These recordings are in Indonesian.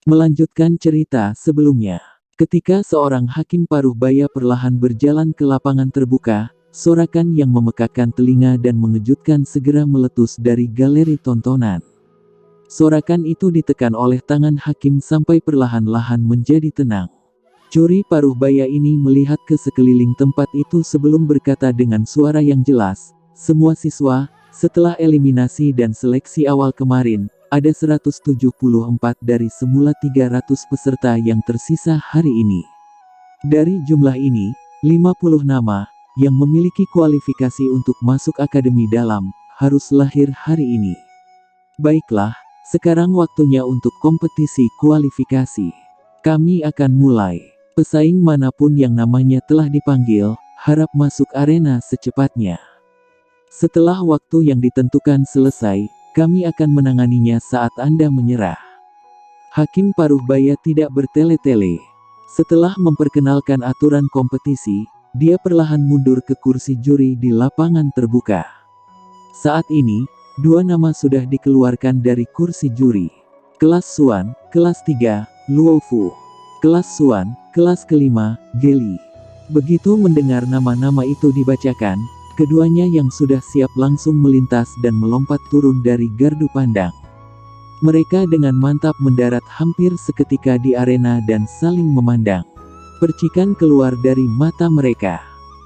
Melanjutkan cerita sebelumnya. Ketika seorang hakim paruh baya perlahan berjalan ke lapangan terbuka, sorakan yang memekakkan telinga dan mengejutkan segera meletus dari galeri tontonan. Sorakan itu ditekan oleh tangan hakim sampai perlahan-lahan menjadi tenang. Curi paruh baya ini melihat ke sekeliling tempat itu sebelum berkata dengan suara yang jelas, "Semua siswa, setelah eliminasi dan seleksi awal kemarin, ada 174 dari semula 300 peserta yang tersisa hari ini. Dari jumlah ini, 50 nama, yang memiliki kualifikasi untuk masuk akademi dalam, harus lahir hari ini. Baiklah, sekarang waktunya untuk kompetisi kualifikasi. Kami akan mulai. Pesaing manapun yang namanya telah dipanggil, harap masuk arena secepatnya. Setelah waktu yang ditentukan selesai, kami akan menanganinya saat Anda menyerah." Hakim paruh baya tidak bertele-tele. Setelah memperkenalkan aturan kompetisi, dia perlahan mundur ke kursi juri di lapangan terbuka. Saat ini, dua nama sudah dikeluarkan dari kursi juri. Kelas Suan, kelas 3, Luo Fu. Kelas Suan, kelas kelima, Geli. Begitu mendengar nama-nama itu dibacakan, keduanya yang sudah siap langsung melintas dan melompat turun dari gardu pandang. Mereka dengan mantap mendarat hampir seketika di arena dan saling memandang. Percikan keluar dari mata mereka.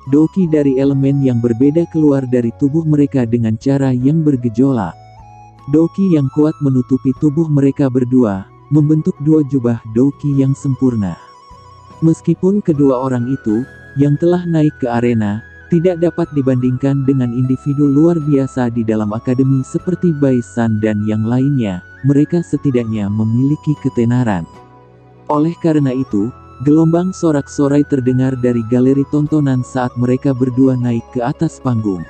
Doki dari elemen yang berbeda keluar dari tubuh mereka dengan cara yang bergejolak. Doki yang kuat menutupi tubuh mereka berdua, membentuk dua jubah doki yang sempurna. Meskipun kedua orang itu, yang telah naik ke arena, tidak dapat dibandingkan dengan individu luar biasa di dalam akademi seperti Bai San dan yang lainnya, mereka setidaknya memiliki ketenaran. Oleh karena itu, gelombang sorak-sorai terdengar dari galeri tontonan saat mereka berdua naik ke atas panggung.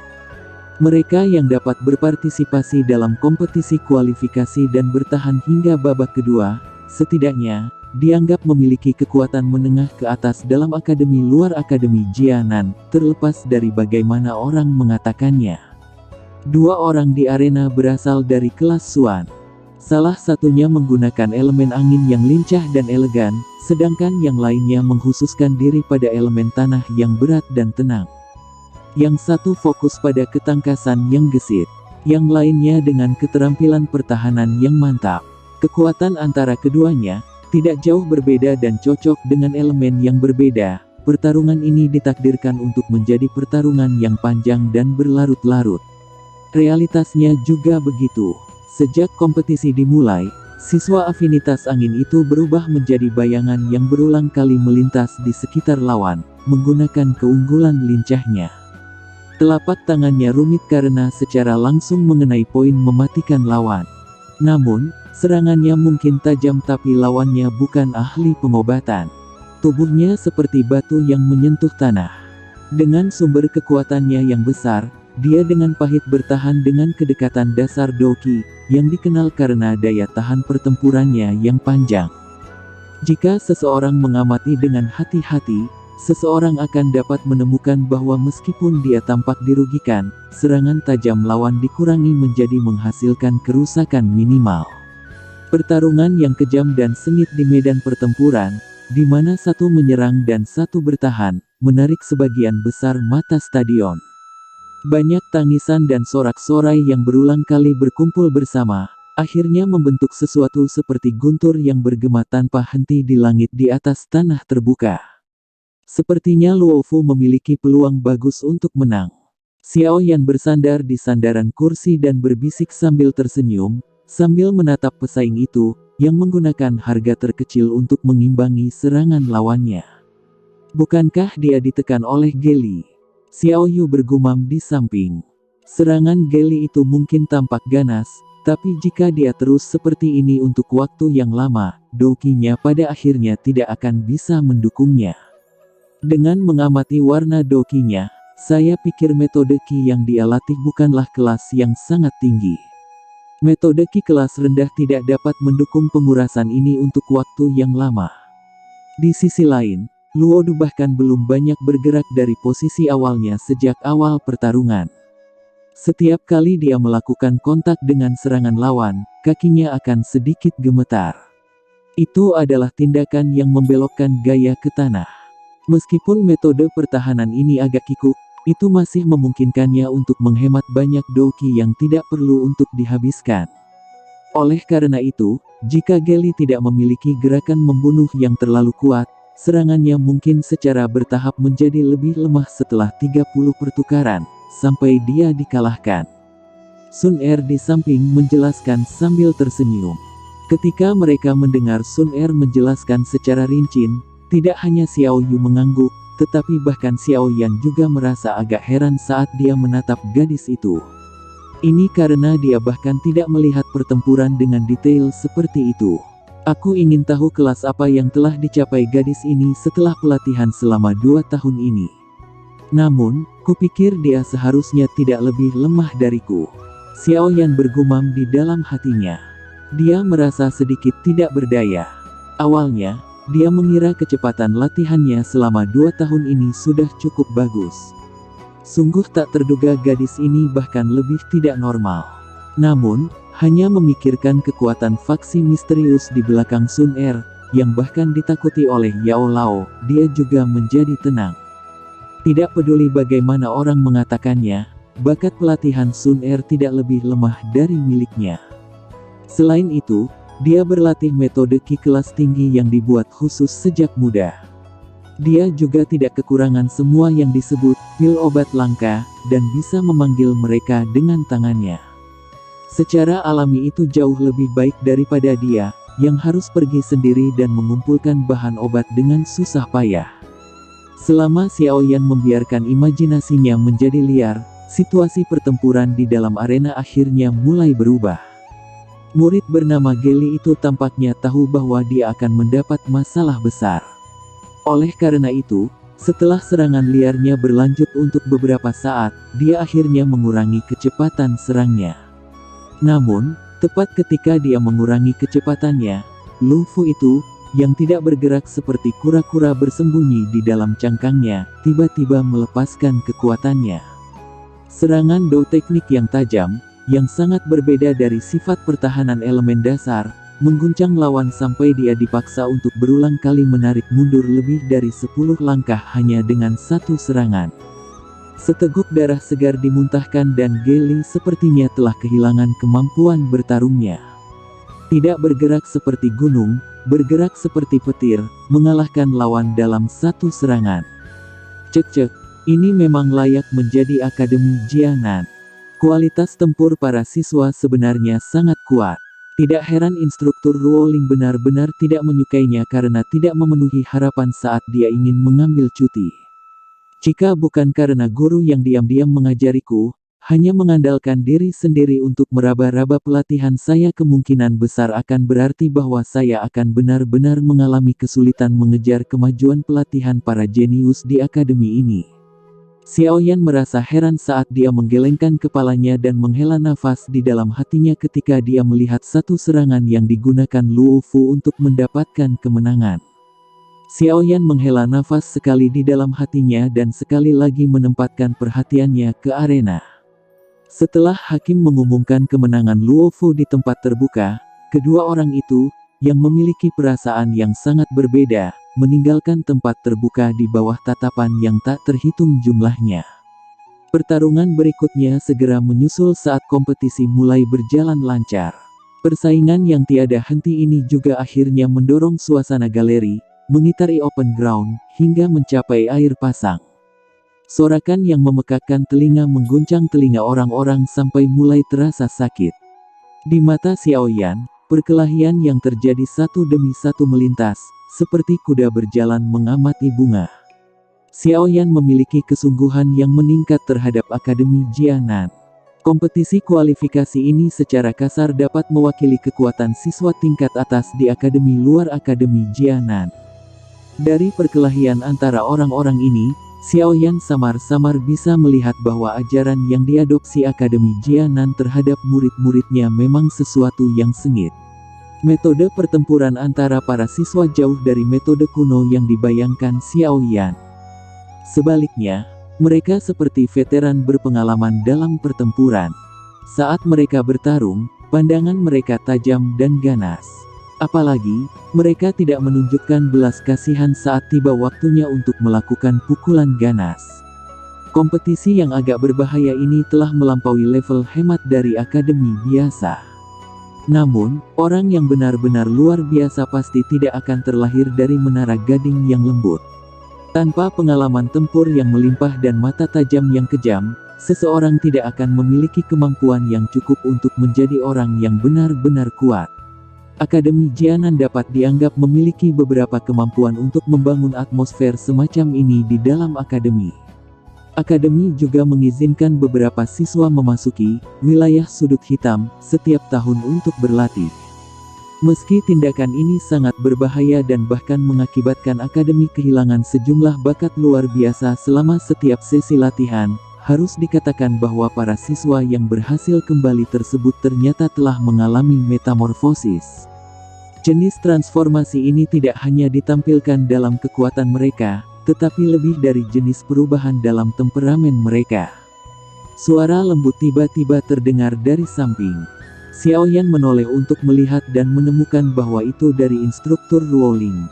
Mereka yang dapat berpartisipasi dalam kompetisi kualifikasi dan bertahan hingga babak kedua, setidaknya, dianggap memiliki kekuatan menengah ke atas dalam akademi luar akademi Jianan, terlepas dari bagaimana orang mengatakannya. Dua orang di arena berasal dari kelas Suan. Salah satunya menggunakan elemen angin yang lincah dan elegan, sedangkan yang lainnya mengkhususkan diri pada elemen tanah yang berat dan tenang. Yang satu fokus pada ketangkasan yang gesit, yang lainnya dengan keterampilan pertahanan yang mantap. Kekuatan antara keduanya tidak jauh berbeda dan cocok dengan elemen yang berbeda. Pertarungan ini ditakdirkan untuk menjadi pertarungan yang panjang dan berlarut-larut. Realitasnya juga begitu. Sejak kompetisi dimulai, siswa afinitas angin itu berubah menjadi bayangan yang berulang kali melintas di sekitar lawan, menggunakan keunggulan lincahnya. Telapak tangannya rumit karena secara langsung mengenai poin mematikan lawan. Namun, serangannya mungkin tajam tapi lawannya bukan ahli pengobatan. Tubuhnya seperti batu yang menyentuh tanah. Dengan sumber kekuatannya yang besar, dia dengan pahit bertahan dengan kedekatan dasar Doki, yang dikenal karena daya tahan pertempurannya yang panjang. Jika seseorang mengamati dengan hati-hati, seseorang akan dapat menemukan bahwa meskipun dia tampak dirugikan, serangan tajam lawan dikurangi menjadi menghasilkan kerusakan minimal. Pertarungan yang kejam dan sengit di medan pertempuran, di mana satu menyerang dan satu bertahan, menarik sebagian besar mata stadion. Banyak tangisan dan sorak-sorai yang berulang kali berkumpul bersama, akhirnya membentuk sesuatu seperti guntur yang bergema tanpa henti di langit di atas tanah terbuka. Sepertinya Luo Fu memiliki peluang bagus untuk menang. Xiao Yan bersandar di sandaran kursi dan berbisik sambil tersenyum, sambil menatap pesaing itu, yang menggunakan harga terkecil untuk mengimbangi serangan lawannya. Bukankah dia ditekan oleh Geli? Xiao Yu bergumam di samping. Serangan Geli itu mungkin tampak ganas, tapi jika dia terus seperti ini untuk waktu yang lama, dokinya pada akhirnya tidak akan bisa mendukungnya. Dengan mengamati warna dokinya, saya pikir metode Ki yang dia latih bukanlah kelas yang sangat tinggi. Metode Ki kelas rendah tidak dapat mendukung pengurasan ini untuk waktu yang lama. Di sisi lain, Luo Du bahkan belum banyak bergerak dari posisi awalnya sejak awal pertarungan. Setiap kali dia melakukan kontak dengan serangan lawan, kakinya akan sedikit gemetar. Itu adalah tindakan yang membelokkan gaya ke tanah. Meskipun metode pertahanan ini agak kikuk, itu masih memungkinkannya untuk menghemat banyak douki yang tidak perlu untuk dihabiskan. Oleh karena itu, jika Geli tidak memiliki gerakan membunuh yang terlalu kuat, serangannya mungkin secara bertahap menjadi lebih lemah setelah 30 pertukaran, sampai dia dikalahkan. Sun Er di samping menjelaskan sambil tersenyum. Ketika mereka mendengar Sun Er menjelaskan secara rinci, tidak hanya Xiao Yu mengangguk, tetapi bahkan Xiao Yan juga merasa agak heran saat dia menatap gadis itu. Ini karena dia bahkan tidak melihat pertempuran dengan detail seperti itu. Aku ingin tahu kelas apa yang telah dicapai gadis ini setelah pelatihan selama 2 tahun ini. Namun, kupikir dia seharusnya tidak lebih lemah dariku. Xiao Yan bergumam di dalam hatinya. Dia merasa sedikit tidak berdaya. Awalnya, dia mengira kecepatan latihannya selama 2 tahun ini sudah cukup bagus. Sungguh tak terduga gadis ini bahkan lebih tidak normal. Namun, hanya memikirkan kekuatan faksi misterius di belakang Sun Er, yang bahkan ditakuti oleh Yao Lao, dia juga menjadi tenang. Tidak peduli bagaimana orang mengatakannya, bakat pelatihan Sun Er tidak lebih lemah dari miliknya. Selain itu, dia berlatih metode Qi kelas tinggi yang dibuat khusus sejak muda. Dia juga tidak kekurangan semua yang disebut pil obat langka, dan bisa memanggil mereka dengan tangannya. Secara alami itu jauh lebih baik daripada dia, yang harus pergi sendiri dan mengumpulkan bahan obat dengan susah payah. Selama Xiao Yan membiarkan imajinasinya menjadi liar, situasi pertempuran di dalam arena akhirnya mulai berubah. Murid bernama Geli itu tampaknya tahu bahwa dia akan mendapat masalah besar. Oleh karena itu, setelah serangan liarnya berlanjut untuk beberapa saat, dia akhirnya mengurangi kecepatan serangnya. Namun, tepat ketika dia mengurangi kecepatannya, Lu Fu itu, yang tidak bergerak seperti kura-kura bersembunyi di dalam cangkangnya, tiba-tiba melepaskan kekuatannya. Serangan dou teknik yang tajam, yang sangat berbeda dari sifat pertahanan elemen dasar, mengguncang lawan sampai dia dipaksa untuk berulang kali menarik mundur lebih dari 10 langkah hanya dengan satu serangan. Seteguk darah segar dimuntahkan dan Geli sepertinya telah kehilangan kemampuan bertarungnya. Tidak bergerak seperti gunung, bergerak seperti petir, mengalahkan lawan dalam satu serangan. Cek, ini memang layak menjadi Akademi Jianan. Kualitas tempur para siswa sebenarnya sangat kuat. Tidak heran instruktur Ruoling benar-benar tidak menyukainya karena tidak memenuhi harapan saat dia ingin mengambil cuti. Jika bukan karena guru yang diam-diam mengajariku, hanya mengandalkan diri sendiri untuk meraba-raba pelatihan saya kemungkinan besar akan berarti bahwa saya akan benar-benar mengalami kesulitan mengejar kemajuan pelatihan para jenius di akademi ini. Xiao Yan merasa heran saat dia menggelengkan kepalanya dan menghela nafas di dalam hatinya ketika dia melihat satu serangan yang digunakan Luo Fu untuk mendapatkan kemenangan. Xiao Yan menghela nafas sekali di dalam hatinya dan sekali lagi menempatkan perhatiannya ke arena. Setelah hakim mengumumkan kemenangan Luo Fu di tempat terbuka, kedua orang itu, yang memiliki perasaan yang sangat berbeda, meninggalkan tempat terbuka di bawah tatapan yang tak terhitung jumlahnya. Pertarungan berikutnya segera menyusul saat kompetisi mulai berjalan lancar. Persaingan yang tiada henti ini juga akhirnya mendorong suasana galeri, mengitari open ground, hingga mencapai air pasang. Sorakan yang memekakkan telinga mengguncang telinga orang-orang sampai mulai terasa sakit. Di mata Xiao Yan, perkelahian yang terjadi satu demi satu melintas, seperti kuda berjalan mengamati bunga. Xiao Yan memiliki kesungguhan yang meningkat terhadap Akademi Jianan. Kompetisi kualifikasi ini secara kasar dapat mewakili kekuatan siswa tingkat atas di Akademi luar Akademi Jianan. Dari perkelahian antara orang-orang ini, Xiao Yan samar-samar bisa melihat bahwa ajaran yang diadopsi Akademi Jianan terhadap murid-muridnya memang sesuatu yang sengit. Metode pertempuran antara para siswa jauh dari metode kuno yang dibayangkan Xiao Yan. Sebaliknya, mereka seperti veteran berpengalaman dalam pertempuran. Saat mereka bertarung, pandangan mereka tajam dan ganas. Apalagi, mereka tidak menunjukkan belas kasihan saat tiba waktunya untuk melakukan pukulan ganas. Kompetisi yang agak berbahaya ini telah melampaui level hemat dari akademi biasa. Namun, orang yang benar-benar luar biasa pasti tidak akan terlahir dari menara gading yang lembut. Tanpa pengalaman tempur yang melimpah dan mata tajam yang kejam, seseorang tidak akan memiliki kemampuan yang cukup untuk menjadi orang yang benar-benar kuat. Akademi Jianan dapat dianggap memiliki beberapa kemampuan untuk membangun atmosfer semacam ini di dalam akademi. Akademi juga mengizinkan beberapa siswa memasuki wilayah sudut hitam setiap tahun untuk berlatih. Meski tindakan ini sangat berbahaya dan bahkan mengakibatkan akademi kehilangan sejumlah bakat luar biasa selama setiap sesi latihan, harus dikatakan bahwa para siswa yang berhasil kembali tersebut ternyata telah mengalami metamorfosis. Jenis transformasi ini tidak hanya ditampilkan dalam kekuatan mereka, tetapi lebih dari jenis perubahan dalam temperamen mereka. Suara lembut tiba-tiba terdengar dari samping. Xiaoyan menoleh untuk melihat dan menemukan bahwa itu dari instruktur Ruoling.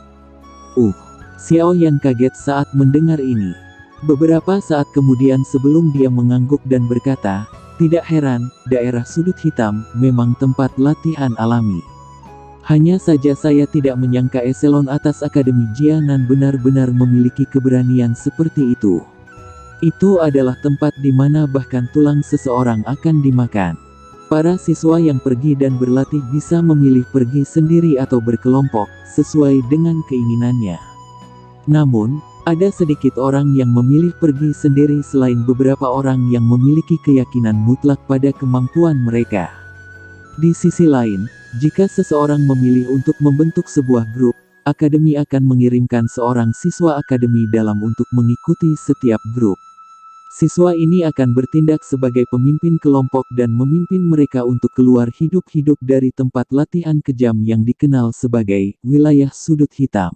Xiaoyan kaget saat mendengar ini. Beberapa saat kemudian sebelum dia mengangguk dan berkata, "Tidak heran, daerah sudut hitam memang tempat latihan alami. Hanya saja saya tidak menyangka eselon atas Akademi Jianan benar-benar memiliki keberanian seperti itu. Itu adalah tempat di mana bahkan tulang seseorang akan dimakan." Para siswa yang pergi dan berlatih bisa memilih pergi sendiri atau berkelompok, sesuai dengan keinginannya. Namun, ada sedikit orang yang memilih pergi sendiri selain beberapa orang yang memiliki keyakinan mutlak pada kemampuan mereka. Di sisi lain, jika seseorang memilih untuk membentuk sebuah grup, akademi akan mengirimkan seorang siswa akademi dalam untuk mengikuti setiap grup. Siswa ini akan bertindak sebagai pemimpin kelompok dan memimpin mereka untuk keluar hidup-hidup dari tempat latihan kejam yang dikenal sebagai wilayah sudut hitam.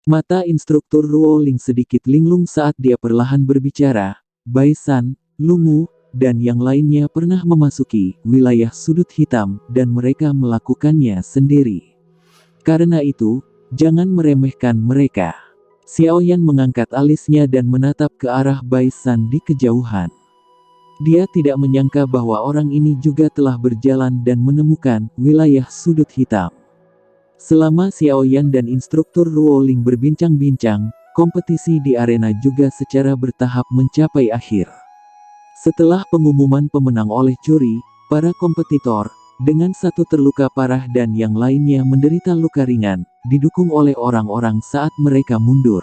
Mata instruktur Ruoling sedikit linglung saat dia perlahan berbicara, "Bai San, Lumu, dan yang lainnya pernah memasuki wilayah sudut hitam, dan mereka melakukannya sendiri. Karena itu, jangan meremehkan mereka." Xiaoyan mengangkat alisnya dan menatap ke arah Bai San di kejauhan. Dia tidak menyangka bahwa orang ini juga telah berjalan dan menemukan wilayah sudut hitam. Selama Xiaoyan dan instruktur Ruoling berbincang-bincang, kompetisi di arena juga secara bertahap mencapai akhir. Setelah pengumuman pemenang oleh juri, para kompetitor, dengan satu terluka parah dan yang lainnya menderita luka ringan, didukung oleh orang-orang saat mereka mundur.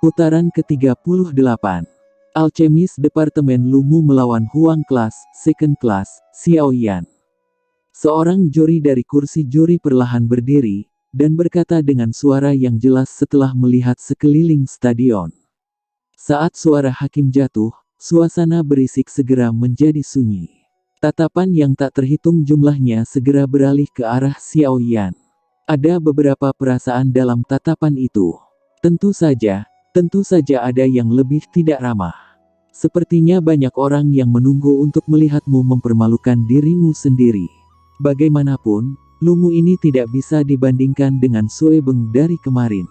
Putaran ke-38. Alchemist Departemen Lumu melawan Huang Class, Second Class, Xiaoyan. Seorang juri dari kursi juri perlahan berdiri, dan berkata dengan suara yang jelas setelah melihat sekeliling stadion. Saat suara hakim jatuh, suasana berisik segera menjadi sunyi. Tatapan yang tak terhitung jumlahnya segera beralih ke arah Xiaoyan. Ada beberapa perasaan dalam tatapan itu. Tentu saja ada yang lebih tidak ramah. Sepertinya banyak orang yang menunggu untuk melihatmu mempermalukan dirimu sendiri. Bagaimanapun, Lumu ini tidak bisa dibandingkan dengan Sue Beng dari kemarin.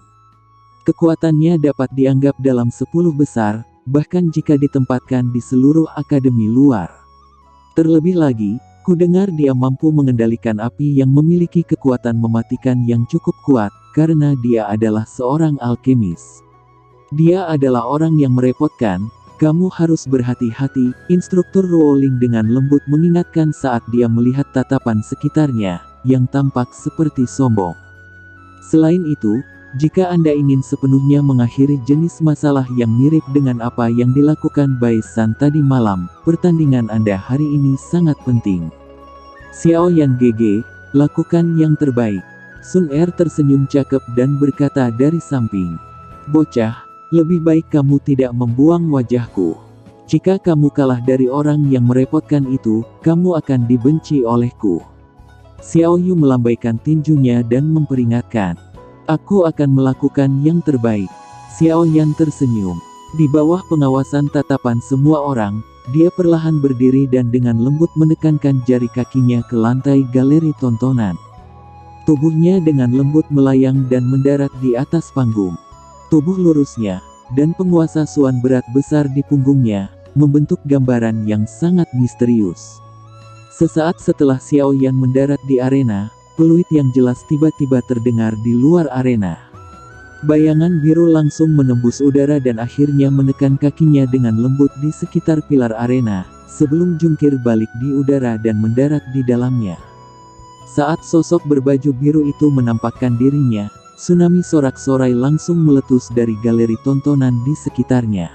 Kekuatannya dapat dianggap dalam 10 besar, bahkan jika ditempatkan di seluruh akademi luar. Terlebih lagi, ku dengar dia mampu mengendalikan api yang memiliki kekuatan mematikan yang cukup kuat, karena dia adalah seorang alkemis. Dia adalah orang yang merepotkan. Kamu harus berhati-hati, instruktur Ruoling dengan lembut mengingatkan saat dia melihat tatapan sekitarnya, yang tampak seperti sombong. Selain itu, jika Anda ingin sepenuhnya mengakhiri jenis masalah yang mirip dengan apa yang dilakukan Bai San tadi malam, pertandingan Anda hari ini sangat penting. Xiaoyan GG, lakukan yang terbaik. Sun Er tersenyum cakep dan berkata dari samping. Bocah, lebih baik kamu tidak membuang wajahku. Jika kamu kalah dari orang yang merepotkan itu, kamu akan dibenci olehku. Xiao Yu melambaikan tinjunya dan memperingatkan. Aku akan melakukan yang terbaik. Xiao Yan tersenyum. Di bawah pengawasan tatapan semua orang, dia perlahan berdiri dan dengan lembut menekankan jari kakinya ke lantai galeri tontonan. Tubuhnya dengan lembut melayang dan mendarat di atas panggung. Tubuh lurusnya, dan penguasa suan berat besar di punggungnya, membentuk gambaran yang sangat misterius. Sesaat setelah Xiao Yan mendarat di arena, peluit yang jelas tiba-tiba terdengar di luar arena. Bayangan biru langsung menembus udara dan akhirnya menekan kakinya dengan lembut di sekitar pilar arena, sebelum jungkir balik di udara dan mendarat di dalamnya. Saat sosok berbaju biru itu menampakkan dirinya, tsunami sorak-sorai langsung meletus dari galeri tontonan di sekitarnya.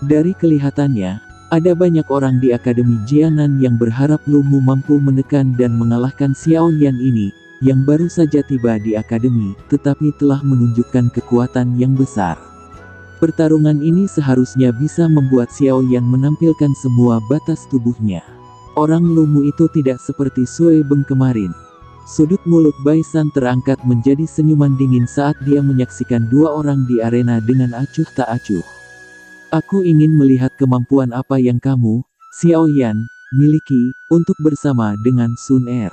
Dari kelihatannya, ada banyak orang di Akademi Jianan yang berharap Lu Mu mampu menekan dan mengalahkan Xiao Yan ini, yang baru saja tiba di Akademi, tetapi telah menunjukkan kekuatan yang besar. Pertarungan ini seharusnya bisa membuat Xiao Yan menampilkan semua batas tubuhnya. Orang Lu Mu itu tidak seperti Sui Beng kemarin. Sudut mulut Bai San terangkat menjadi senyuman dingin saat dia menyaksikan dua orang di arena dengan acuh tak acuh. Aku ingin melihat kemampuan apa yang kamu, Xiao Yan, miliki, untuk bersama dengan Sun Er.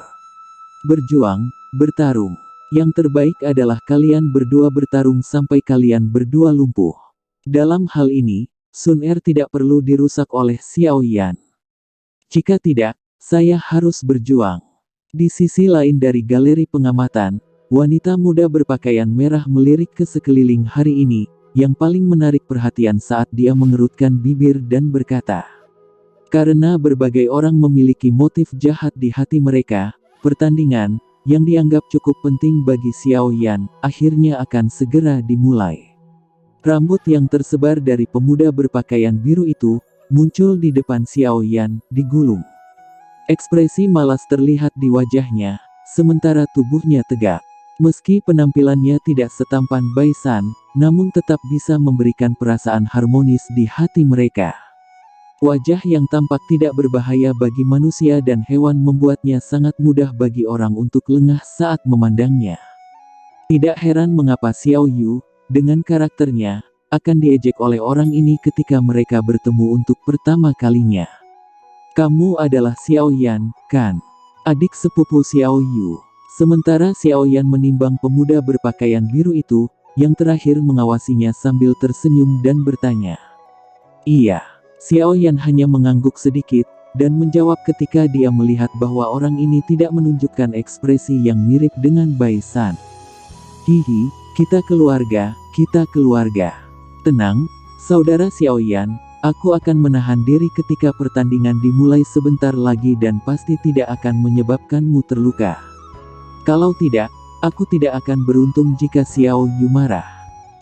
Berjuang, bertarung. Yang terbaik adalah kalian berdua bertarung sampai kalian berdua lumpuh. Dalam hal ini, Sun Er tidak perlu dirusak oleh Xiao Yan. Jika tidak, saya harus berjuang. Di sisi lain dari galeri pengamatan, wanita muda berpakaian merah melirik ke sekeliling hari ini, yang paling menarik perhatian saat dia mengerutkan bibir dan berkata, karena berbagai orang memiliki motif jahat di hati mereka, pertandingan, yang dianggap cukup penting bagi Xiao Yan, akhirnya akan segera dimulai. Rambut yang tersebar dari pemuda berpakaian biru itu, muncul di depan Xiao Yan, digulung. Ekspresi malas terlihat di wajahnya, sementara tubuhnya tegak. Meski penampilannya tidak setampan Bai San, namun tetap bisa memberikan perasaan harmonis di hati mereka. Wajah yang tampak tidak berbahaya bagi manusia dan hewan membuatnya sangat mudah bagi orang untuk lengah saat memandangnya. Tidak heran mengapa Xiao Yu, dengan karakternya, akan diejek oleh orang ini ketika mereka bertemu untuk pertama kalinya. Kamu adalah Xiao Yan, kan? Adik sepupu Xiao Yu. Sementara Xiao Yan menimbang pemuda berpakaian biru itu, yang terakhir mengawasinya sambil tersenyum dan bertanya. Iya. Xiao Yan hanya mengangguk sedikit, dan menjawab ketika dia melihat bahwa orang ini tidak menunjukkan ekspresi yang mirip dengan Bai San. Hihi, kita keluarga, kita keluarga. Tenang, saudara Xiao Yan, aku akan menahan diri ketika pertandingan dimulai sebentar lagi dan pasti tidak akan menyebabkanmu terluka. Kalau tidak, aku tidak akan beruntung jika Xiao Yu marah.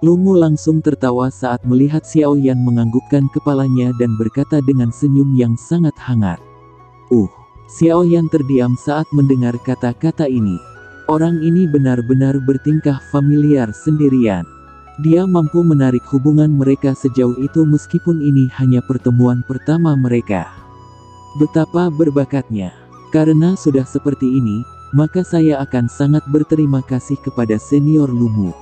Lu Mu langsung tertawa saat melihat Xiao Yan menganggukkan kepalanya dan berkata dengan senyum yang sangat hangat. Xiao Yan terdiam saat mendengar kata-kata ini. Orang ini benar-benar bertingkah familiar sendirian. Dia mampu menarik hubungan mereka sejauh itu meskipun ini hanya pertemuan pertama mereka. Betapa berbakatnya. Karena sudah seperti ini, maka saya akan sangat berterima kasih kepada senior Lu Mu.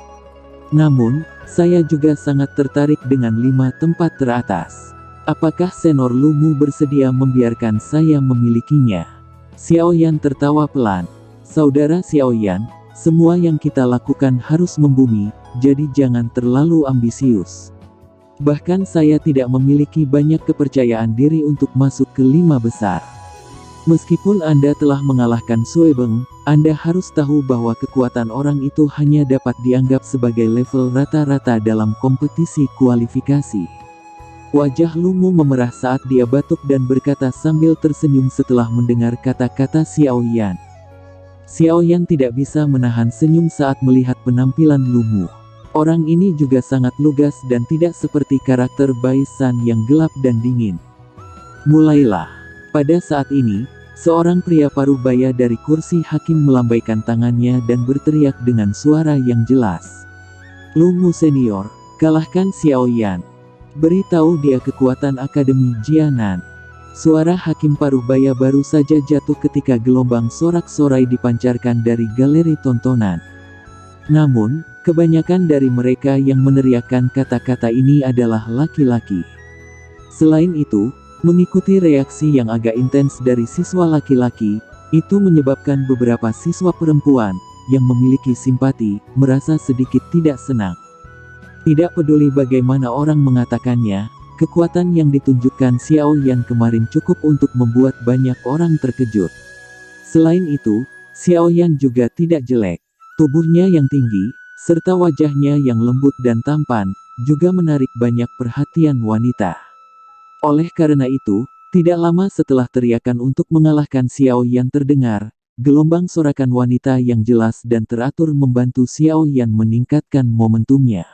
Namun, saya juga sangat tertarik dengan 5 tempat teratas. Apakah senior Lu Mu bersedia membiarkan saya memilikinya? Xiao Yan tertawa pelan. Saudara Xiao Yan, semua yang kita lakukan harus membumi, jadi jangan terlalu ambisius. Bahkan saya tidak memiliki banyak kepercayaan diri untuk masuk ke 5 besar. Meskipun Anda telah mengalahkan Sui Beng, Anda harus tahu bahwa kekuatan orang itu hanya dapat dianggap sebagai level rata-rata dalam kompetisi kualifikasi. Wajah Lu Mu memerah saat dia batuk dan berkata sambil tersenyum setelah mendengar kata-kata Xiao Yan. Xiao Yan tidak bisa menahan senyum saat melihat penampilan Lu Mu. Orang ini juga sangat lugas dan tidak seperti karakter Bai San yang gelap dan dingin. Mulailah. Pada saat ini, seorang pria paruh baya dari kursi hakim melambaikan tangannya dan berteriak dengan suara yang jelas. Lu Mu senior, kalahkan Xiao Yan. Beritahu dia kekuatan Akademi Jianan. Suara hakim paruh baya baru saja jatuh ketika gelombang sorak-sorai dipancarkan dari galeri tontonan. Namun, kebanyakan dari mereka yang meneriakkan kata-kata ini adalah laki-laki. Selain itu, mengikuti reaksi yang agak intens dari siswa laki-laki, itu menyebabkan beberapa siswa perempuan, yang memiliki simpati, merasa sedikit tidak senang. Tidak peduli bagaimana orang mengatakannya, kekuatan yang ditunjukkan Xiao Yan kemarin cukup untuk membuat banyak orang terkejut. Selain itu, Xiao Yan juga tidak jelek. Tubuhnya yang tinggi, serta wajahnya yang lembut dan tampan, juga menarik banyak perhatian wanita. Oleh karena itu, tidak lama setelah teriakan untuk mengalahkan Xiao Yan terdengar, gelombang sorakan wanita yang jelas dan teratur membantu Xiao Yan meningkatkan momentumnya.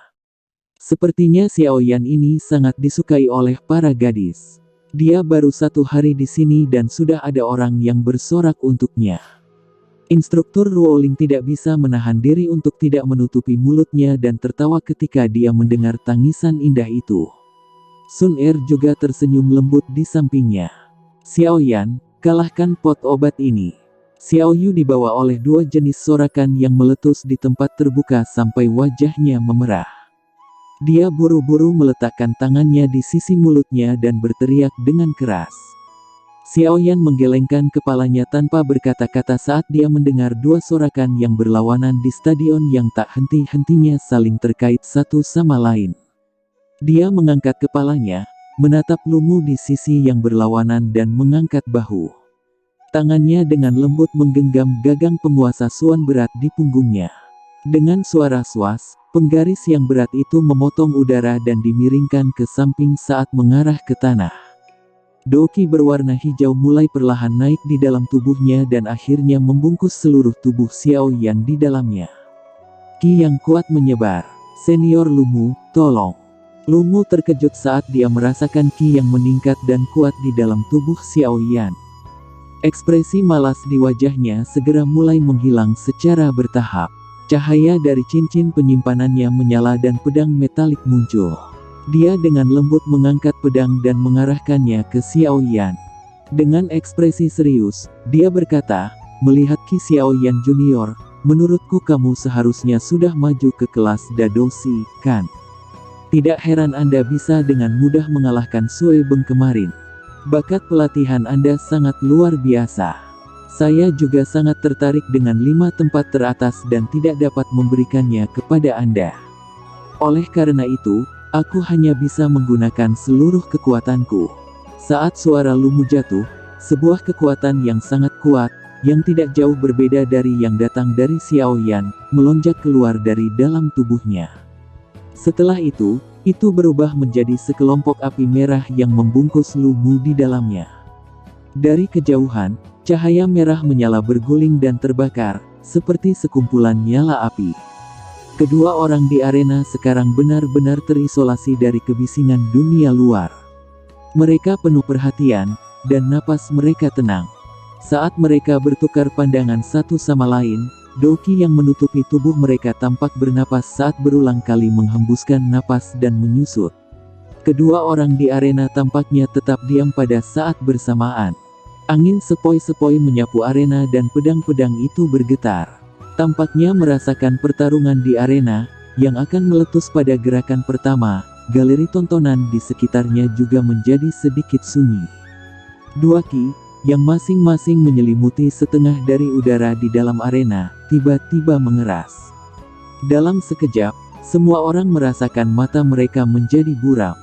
Sepertinya Xiao Yan ini sangat disukai oleh para gadis. Dia baru 1 hari di sini dan sudah ada orang yang bersorak untuknya. Instruktur Ruoling tidak bisa menahan diri untuk tidak menutupi mulutnya dan tertawa ketika dia mendengar tangisan indah itu. Sun Er juga tersenyum lembut di sampingnya. Xiao Yan, kalahkan pot obat ini. Xiao Yu dibawa oleh 2 jenis sorakan yang meletus di tempat terbuka sampai wajahnya memerah. Dia buru-buru meletakkan tangannya di sisi mulutnya dan berteriak dengan keras. Xiao Yan menggelengkan kepalanya tanpa berkata-kata saat dia mendengar 2 sorakan yang berlawanan di stadion yang tak henti-hentinya saling terkait satu sama lain. Dia mengangkat kepalanya, menatap Lumu di sisi yang berlawanan dan mengangkat bahu. Tangannya dengan lembut menggenggam gagang penguasa Suan berat di punggungnya. Dengan suara swas, penggaris yang berat itu memotong udara dan dimiringkan ke samping saat mengarah ke tanah. Doki berwarna hijau mulai perlahan naik di dalam tubuhnya dan akhirnya membungkus seluruh tubuh Xiao Yan di dalamnya. Ki yang kuat menyebar. Senior Lumu, tolong. Lumu terkejut saat dia merasakan ki yang meningkat dan kuat di dalam tubuh Xiao Yan. Ekspresi malas di wajahnya segera mulai menghilang secara bertahap. Cahaya dari cincin penyimpanannya menyala dan pedang metalik muncul. Dia dengan lembut mengangkat pedang dan mengarahkannya ke Xiao Yan. Dengan ekspresi serius, dia berkata, melihat Ki Xiao Yan Junior, menurutku kamu seharusnya sudah maju ke kelas Dadoshi, kan? Tidak heran Anda bisa dengan mudah mengalahkan Sui Beng kemarin. Bakat pelatihan Anda sangat luar biasa. Saya juga sangat tertarik dengan 5 tempat teratas dan tidak dapat memberikannya kepada Anda. Oleh karena itu, aku hanya bisa menggunakan seluruh kekuatanku. Saat suara Lumu jatuh, sebuah kekuatan yang sangat kuat, yang tidak jauh berbeda dari yang datang dari Xiao Yan, melonjak keluar dari dalam tubuhnya. Setelah itu berubah menjadi sekelompok api merah yang membungkus Lumu di dalamnya. Dari kejauhan, cahaya merah menyala berguling dan terbakar, seperti sekumpulan nyala api. Kedua orang di arena sekarang benar-benar terisolasi dari kebisingan dunia luar. Mereka penuh perhatian, dan napas mereka tenang. Saat mereka bertukar pandangan satu sama lain, Doki yang menutupi tubuh mereka tampak bernapas saat berulang kali menghembuskan napas dan menyusut. Kedua orang di arena tampaknya tetap diam pada saat bersamaan. Angin sepoi-sepoi menyapu arena dan pedang-pedang itu bergetar. Tampaknya merasakan pertarungan di arena, yang akan meletus pada gerakan pertama. Galeri tontonan di sekitarnya juga menjadi sedikit sunyi. 2 ki, yang masing-masing menyelimuti setengah dari udara di dalam arena, tiba-tiba mengeras. Dalam sekejap, semua orang merasakan mata mereka menjadi buram.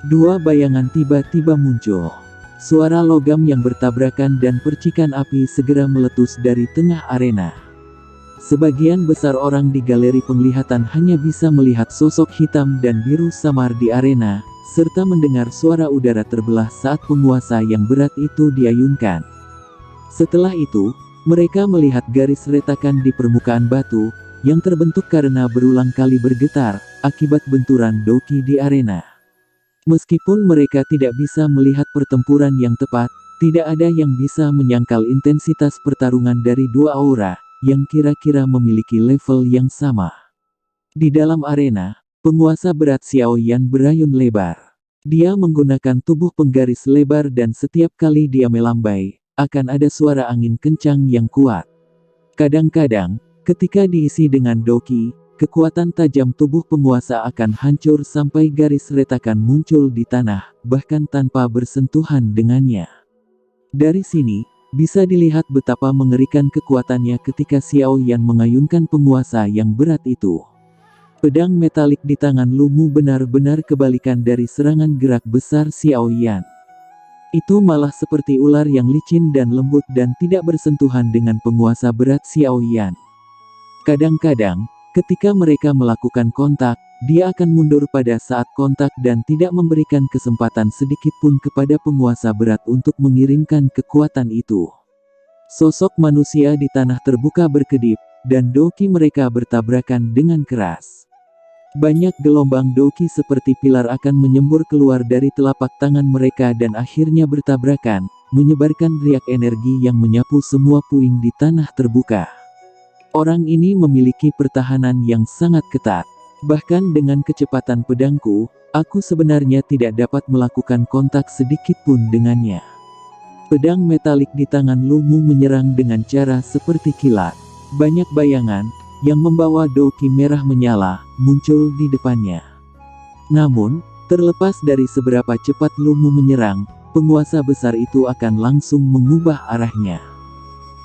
2 bayangan tiba-tiba muncul. Suara logam yang bertabrakan dan percikan api segera meletus dari tengah arena. Sebagian besar orang di galeri penglihatan hanya bisa melihat sosok hitam dan biru samar di arena, serta mendengar suara udara terbelah saat penguasa yang berat itu diayunkan. Setelah itu, mereka melihat garis retakan di permukaan batu, yang terbentuk karena berulang kali bergetar, akibat benturan Doki di arena. Meskipun mereka tidak bisa melihat pertempuran yang tepat, tidak ada yang bisa menyangkal intensitas pertarungan dari 2 aura, yang kira-kira memiliki level yang sama. Di dalam arena, penguasa berat Xiao Yan berayun lebar. Dia menggunakan tubuh penggaris lebar dan setiap kali dia melambai, akan ada suara angin kencang yang kuat. Kadang-kadang, ketika diisi dengan Doki, kekuatan tajam tubuh penguasa akan hancur sampai garis retakan muncul di tanah, bahkan tanpa bersentuhan dengannya. Dari sini, Bisa dilihat betapa mengerikan kekuatannya ketika Xiao Yan mengayunkan penguasa yang berat itu. Pedang metalik di tangan Lu Mu benar-benar kebalikan dari serangan gerak besar Xiao Yan. Itu malah seperti ular yang licin dan lembut dan tidak bersentuhan dengan penguasa berat Xiao Yan. Kadang-kadang, ketika mereka melakukan kontak, dia akan mundur pada saat kontak dan tidak memberikan kesempatan sedikitpun kepada penguasa berat untuk mengirimkan kekuatan itu. Sosok manusia di tanah terbuka berkedip, dan doki mereka bertabrakan dengan keras. Banyak gelombang doki seperti pilar akan menyembur keluar dari telapak tangan mereka dan akhirnya bertabrakan, menyebarkan riak energi yang menyapu semua puing di tanah terbuka. Orang ini memiliki pertahanan yang sangat ketat. Bahkan dengan kecepatan pedangku, aku sebenarnya tidak dapat melakukan kontak sedikitpun dengannya. Pedang metalik di tangan Lu Mu menyerang dengan cara seperti kilat. Banyak bayangan, yang membawa doki merah menyala, muncul di depannya. Namun, terlepas dari seberapa cepat Lu Mu menyerang, penguasa besar itu akan langsung mengubah arahnya.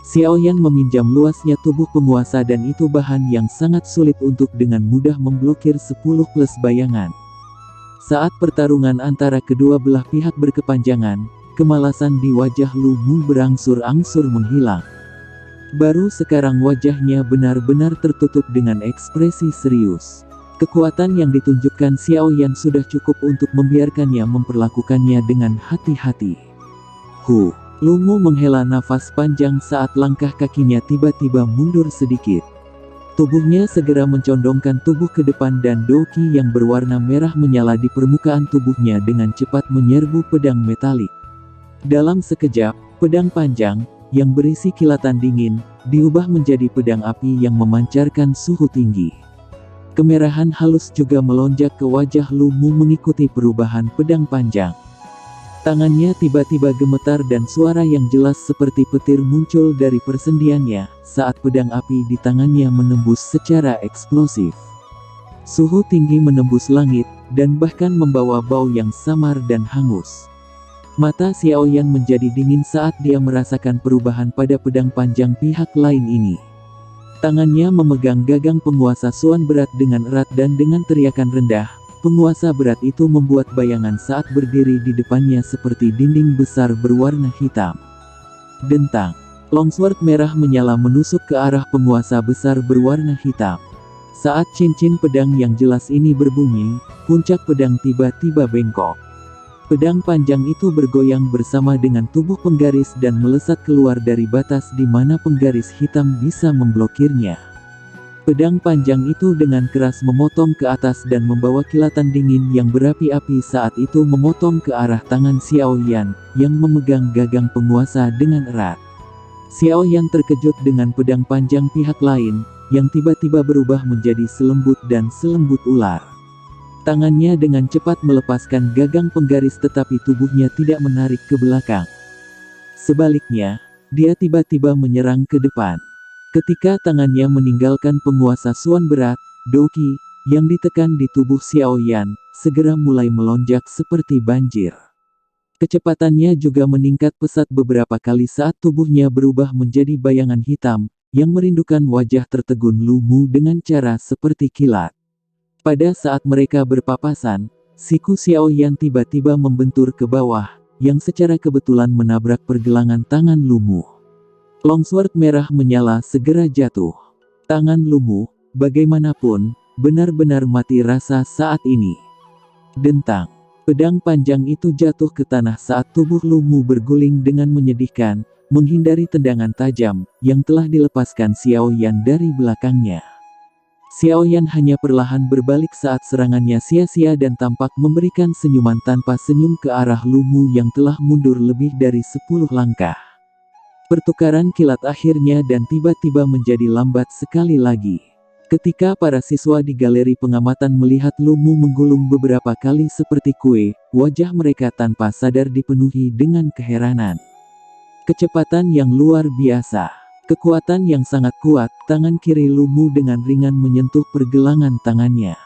Xiao Yan meminjam luasnya tubuh penguasa dan itu bahan yang sangat sulit untuk dengan mudah memblokir 10 plus bayangan. Saat pertarungan antara kedua belah pihak berkepanjangan, kemalasan di wajah Lu Mu berangsur-angsur menghilang. Baru sekarang wajahnya benar-benar tertutup dengan ekspresi serius. Kekuatan yang ditunjukkan Xiao Yan sudah cukup untuk membiarkannya memperlakukannya dengan hati-hati. Lu Mu menghela nafas panjang saat langkah kakinya tiba-tiba mundur sedikit. Tubuhnya segera mencondongkan tubuh ke depan dan doki yang berwarna merah menyala di permukaan tubuhnya dengan cepat menyerbu pedang metalik. Dalam sekejap, pedang panjang, yang berisi kilatan dingin, diubah menjadi pedang api yang memancarkan suhu tinggi. Kemerahan halus juga melonjak ke wajah Lu Mu mengikuti perubahan pedang panjang. Tangannya tiba-tiba gemetar dan suara yang jelas seperti petir muncul dari persendiannya, saat pedang api di tangannya menembus secara eksplosif. Suhu tinggi menembus langit, dan bahkan membawa bau yang samar dan hangus. Mata Xiao Yan menjadi dingin saat dia merasakan perubahan pada pedang panjang pihak lain ini. Tangannya memegang gagang penguasa Suan berat dengan erat dan dengan teriakan rendah, penguasa berat itu membuat bayangan saat berdiri di depannya seperti dinding besar berwarna hitam. Dentang. Longsword merah menyala menusuk ke arah penguasa besar berwarna hitam. Saat cincin pedang yang jelas ini berbunyi, puncak pedang tiba-tiba bengkok. Pedang panjang itu bergoyang bersama dengan tubuh penggaris dan melesat keluar dari batas di mana penggaris hitam bisa memblokirnya. Pedang panjang itu dengan keras memotong ke atas dan membawa kilatan dingin yang berapi-api saat itu memotong ke arah tangan Xiao Yan, yang memegang gagang penguasa dengan erat. Xiao Yan terkejut dengan pedang panjang pihak lain, yang tiba-tiba berubah menjadi selembut dan selembut ular. Tangannya dengan cepat melepaskan gagang penggaris tetapi tubuhnya tidak menarik ke belakang. Sebaliknya, dia tiba-tiba menyerang ke depan. Ketika tangannya meninggalkan penguasa Suan berat, doki, yang ditekan di tubuh Xiao Yan, segera mulai melonjak seperti banjir. Kecepatannya juga meningkat pesat beberapa kali saat tubuhnya berubah menjadi bayangan hitam, yang merindukan wajah tertegun Lu Mu dengan cara seperti kilat. Pada saat mereka berpapasan, siku Xiao Yan tiba-tiba membentur ke bawah, yang secara kebetulan menabrak pergelangan tangan Lu Mu. Longsword merah menyala segera jatuh. Tangan Lu Mu, bagaimanapun, benar-benar mati rasa saat ini. Dentang. Pedang panjang itu jatuh ke tanah saat tubuh Lu Mu berguling dengan menyedihkan, menghindari tendangan tajam, yang telah dilepaskan Xiao Yan dari belakangnya. Xiao Yan hanya perlahan berbalik saat serangannya sia-sia dan tampak memberikan senyuman tanpa senyum ke arah Lu Mu yang telah mundur lebih dari 10 langkah. Pertukaran kilat akhirnya dan tiba-tiba menjadi lambat sekali lagi. Ketika para siswa di galeri pengamatan melihat Lu Mu menggulung beberapa kali seperti kue, wajah mereka tanpa sadar dipenuhi dengan keheranan. Kecepatan yang luar biasa. Kekuatan yang sangat kuat, tangan kiri Lu Mu dengan ringan menyentuh pergelangan tangannya.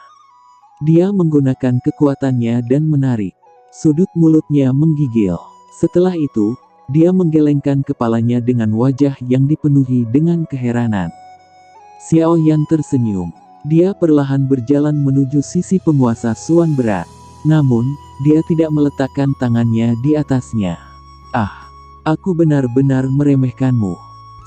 Dia menggunakan kekuatannya dan menarik. Sudut mulutnya menggigil. Setelah itu, Dia menggelengkan kepalanya dengan wajah yang dipenuhi dengan keheranan. Xiao Yan tersenyum. Dia perlahan berjalan menuju sisi penguasa Suan berat. Namun, dia tidak meletakkan tangannya di atasnya. Ah, aku benar-benar meremehkanmu.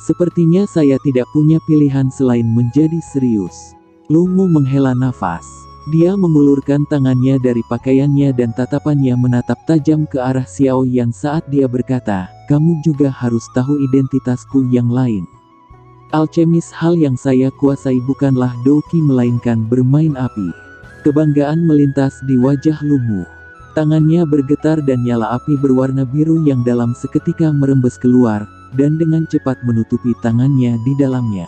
Sepertinya saya tidak punya pilihan selain menjadi serius. Lu Mu menghela nafas. Dia mengulurkan tangannya dari pakaiannya dan tatapannya menatap tajam ke arah Xiao Yan saat dia berkata, kamu juga harus tahu identitasku yang lain. Alkemis hal yang saya kuasai bukanlah Douqi melainkan bermain api. Kebanggaan melintas di wajah Lu Mu. Tangannya bergetar dan nyala api berwarna biru yang dalam seketika merembes keluar, dan dengan cepat menutupi tangannya di dalamnya.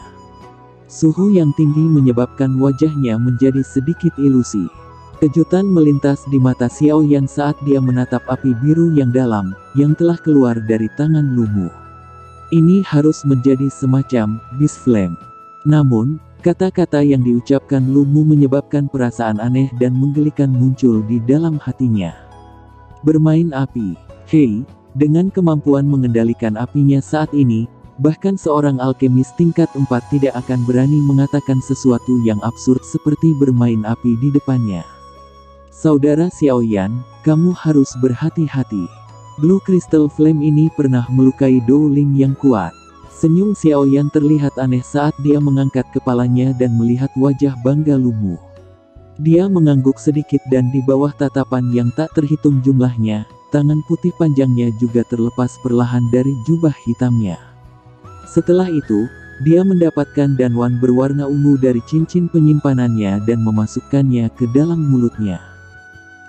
Suhu yang tinggi menyebabkan wajahnya menjadi sedikit ilusi. Kejutan melintas di mata Xiao Yan saat dia menatap api biru yang dalam, yang telah keluar dari tangan Lu Mu. Ini harus menjadi semacam Beast Flame. Namun, kata-kata yang diucapkan Lu Mu menyebabkan perasaan aneh dan menggelikan muncul di dalam hatinya. Bermain api. Hei, dengan kemampuan mengendalikan apinya saat ini, bahkan seorang alkemis tingkat 4 tidak akan berani mengatakan sesuatu yang absurd seperti bermain api di depannya. Saudara Xiao Yan, kamu harus berhati-hati. Blue Crystal Flame ini pernah melukai Douling yang kuat. Senyum Xiao Yan terlihat aneh saat dia mengangkat kepalanya dan melihat wajah bangga Lu Mu. Dia mengangguk sedikit dan di bawah tatapan yang tak terhitung jumlahnya, tangan putih panjangnya juga terlepas perlahan dari jubah hitamnya. Setelah itu, dia mendapatkan danwan berwarna ungu dari cincin penyimpanannya dan memasukkannya ke dalam mulutnya.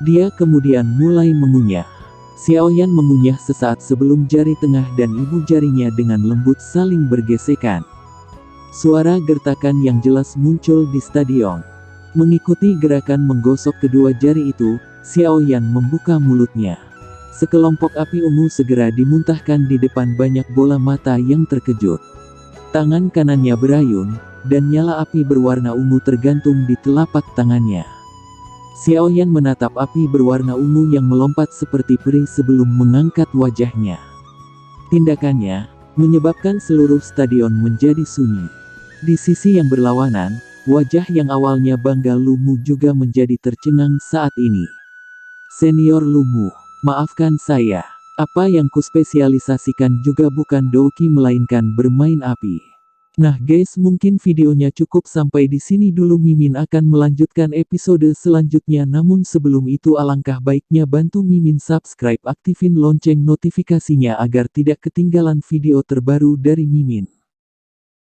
Dia kemudian mulai mengunyah. Xiao Yan mengunyah sesaat sebelum jari tengah dan ibu jarinya dengan lembut saling bergesekan. Suara gertakan yang jelas muncul di stadion. Mengikuti gerakan menggosok kedua jari itu, Xiao Yan membuka mulutnya. Sekelompok api ungu segera dimuntahkan di depan banyak bola mata yang terkejut. Tangan kanannya berayun, dan nyala api berwarna ungu tergantung di telapak tangannya. Xiao Yan menatap api berwarna ungu yang melompat seperti peri sebelum mengangkat wajahnya. Tindakannya menyebabkan seluruh stadion menjadi sunyi. Di sisi yang berlawanan, wajah yang awalnya bangga Lu Mu juga menjadi tercengang saat ini. Senior Lu Mu, maafkan saya. Apa yang kuspesialisasikan juga bukan Douqi melainkan bermain api. Nah guys, mungkin videonya cukup sampai di sini dulu. Mimin akan melanjutkan episode selanjutnya. Namun sebelum itu alangkah baiknya bantu Mimin subscribe, aktifin lonceng notifikasinya agar tidak ketinggalan video terbaru dari Mimin.